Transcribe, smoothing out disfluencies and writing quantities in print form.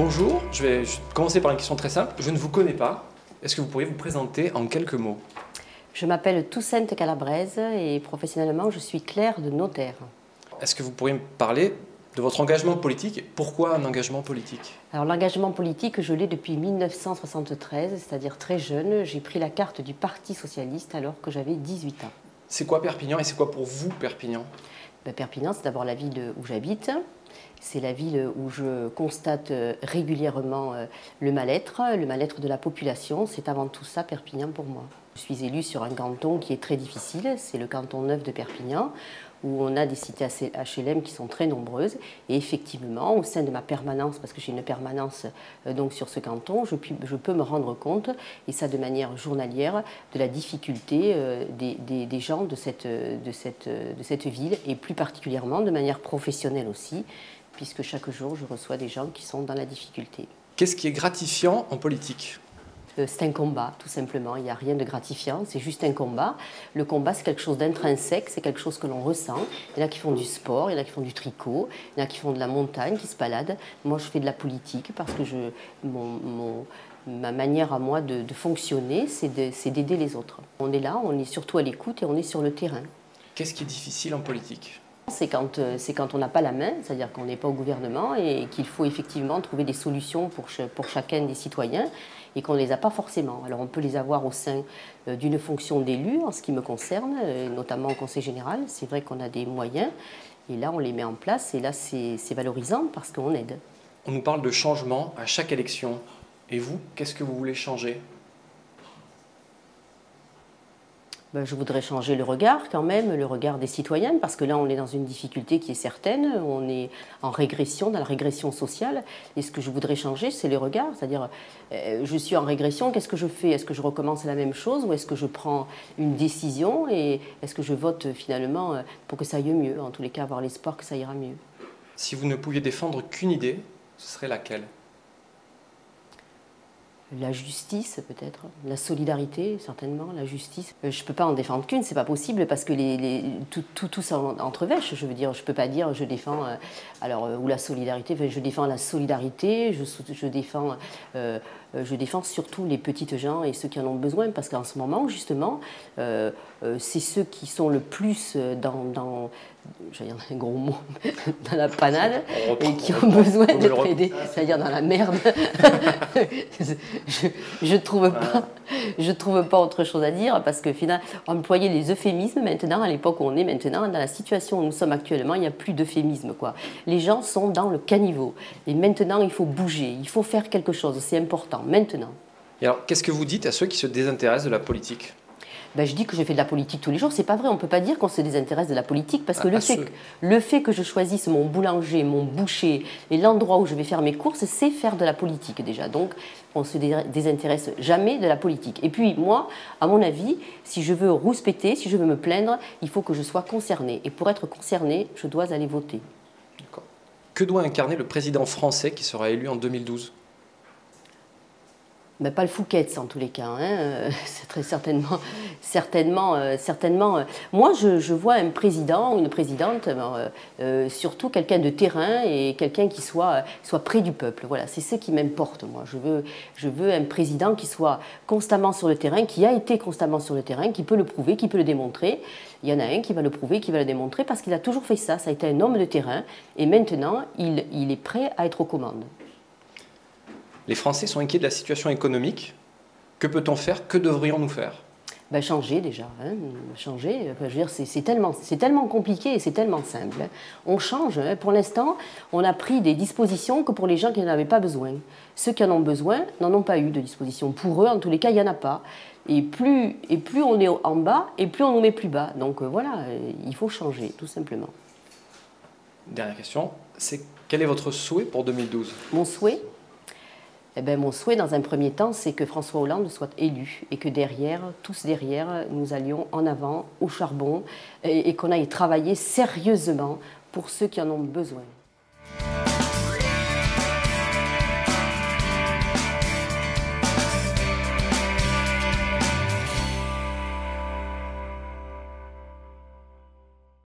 Bonjour, je vais commencer par une question très simple. Je ne vous connais pas. Est-ce que vous pourriez vous présenter en quelques mots? Je m'appelle Toussainte Calabrese et professionnellement je suis clerc de notaire. Est-ce que vous pourriez me parler de votre engagement politique? Pourquoi un engagement politique? Alors l'engagement politique, je l'ai depuis 1973, c'est-à-dire très jeune. J'ai pris la carte du Parti Socialiste alors que j'avais 18 ans. C'est quoi Perpignan et c'est quoi pour vous Perpignan? Perpignan, c'est d'abord la ville où j'habite. C'est la ville où je constate régulièrement le mal-être de la population. C'est avant tout ça Perpignan pour moi. Je suis élue sur un canton qui est très difficile, c'est le canton neuf de Perpignan, où on a des cités HLM qui sont très nombreuses. Et effectivement, au sein de ma permanence, parce que j'ai une permanence donc sur ce canton, je peux me rendre compte, et ça de manière journalière, de la difficulté des gens de cette ville, et plus particulièrement de manière professionnelle aussi, puisque chaque jour je reçois des gens qui sont dans la difficulté. Qu'est-ce qui est gratifiant en politique? C'est un combat, tout simplement. Il n'y a rien de gratifiant, c'est juste un combat. Le combat, c'est quelque chose d'intrinsèque, c'est quelque chose que l'on ressent. Il y en a qui font du sport, il y en a qui font du tricot, il y en a qui font de la montagne, qui se baladent. Moi, je fais de la politique parce que ma manière à moi de fonctionner, c'est d'aider les autres. On est là, on est surtout à l'écoute et on est sur le terrain. Qu'est-ce qui est difficile en politique? C'est quand on n'a pas la main, c'est-à-dire qu'on n'est pas au gouvernement et qu'il faut effectivement trouver des solutions pour chacun des citoyens et qu'on ne les a pas forcément. Alors on peut les avoir au sein d'une fonction d'élu en ce qui me concerne, notamment au Conseil général. C'est vrai qu'on a des moyens et là on les met en place et là c'est valorisant parce qu'on aide. On nous parle de changement à chaque élection. Et vous, qu'est-ce que vous voulez changer? Je voudrais changer le regard quand même, le regard des citoyens, parce que là on est dans une difficulté qui est certaine, on est en régression, dans la régression sociale, et ce que je voudrais changer c'est le regard, c'est-à-dire je suis en régression, qu'est-ce que je fais? Est-ce que je recommence la même chose ou est-ce que je prends une décision et est-ce que je vote finalement pour que ça aille mieux, en tous les cas avoir l'espoir que ça ira mieux. Si vous ne pouviez défendre qu'une idée, ce serait laquelle? La justice peut-être, la solidarité certainement, la justice. Je ne peux pas en défendre qu'une, c'est pas possible parce que tout s'entrevêche. Je veux dire, je ne peux pas dire je défends ou la solidarité. Enfin, je défends la solidarité, je défends surtout les petites gens et ceux qui en ont besoin parce qu'en ce moment justement, c'est ceux qui sont le plus j'allais dire un gros mot, dans la panade et qui ont besoin d'être aidés, c'est-à-dire dans la merde. Je trouve pas autre chose à dire parce que finalement, employer les euphémismes maintenant, à l'époque où on est maintenant, dans la situation où nous sommes actuellement, il n'y a plus d'euphémisme, quoi. Les gens sont dans le caniveau et maintenant il faut bouger, il faut faire quelque chose, c'est important, maintenant. Et alors, qu'est-ce que vous dites à ceux qui se désintéressent de la politique? Je dis que je fais de la politique tous les jours, c'est pas vrai, on ne peut pas dire qu'on se désintéresse de la politique parce que le fait que je choisisse mon boulanger, mon boucher et l'endroit où je vais faire mes courses, c'est faire de la politique déjà. Donc on ne se désintéresse jamais de la politique. Et puis moi, à mon avis, si je veux rouspéter, si je veux me plaindre, il faut que je sois concernée. Et pour être concernée, je dois aller voter. D'accord. Que doit incarner le président français qui sera élu en 2012? Pas le Fouquet's en tous les cas, hein. C'est très certainement. Moi, je vois un président ou une présidente, surtout quelqu'un de terrain et quelqu'un qui soit près du peuple. Voilà, c'est ce qui m'importe, moi. Je veux un président qui soit constamment sur le terrain, qui a été constamment sur le terrain, qui peut le prouver, qui peut le démontrer. Il y en a un qui va le prouver, qui va le démontrer, parce qu'il a toujours fait ça. Ça a été un homme de terrain, et maintenant, il est prêt à être aux commandes. Les Français sont inquiets de la situation économique. Que peut-on faire? Que devrions-nous faire? Changer déjà, hein, changer. Je veux dire, c'est tellement compliqué et c'est tellement simple. Hein. On change. Hein. Pour l'instant, on a pris des dispositions que pour les gens qui n'en avaient pas besoin. Ceux qui en ont besoin n'en ont pas eu de dispositions. Pour eux, en tous les cas, il n'y en a pas. Et plus on est en bas, et plus on nous met plus bas. Donc voilà, il faut changer, tout simplement. Dernière question, quel est votre souhait pour 2012? Mon souhait? Mon souhait, dans un premier temps, c'est que François Hollande soit élu et que tous derrière, nous allions en avant, au charbon, et qu'on aille travailler sérieusement pour ceux qui en ont besoin.